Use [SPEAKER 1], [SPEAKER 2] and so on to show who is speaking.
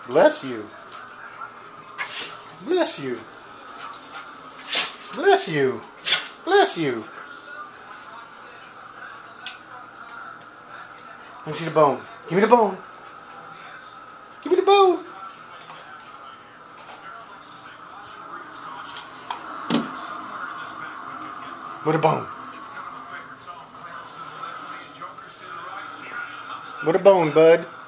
[SPEAKER 1] Bless you. Bless you. Bless you. Bless you. Let me see the bone. Give me the bone. Give me the bone. Where the bone? Where the bone, bud?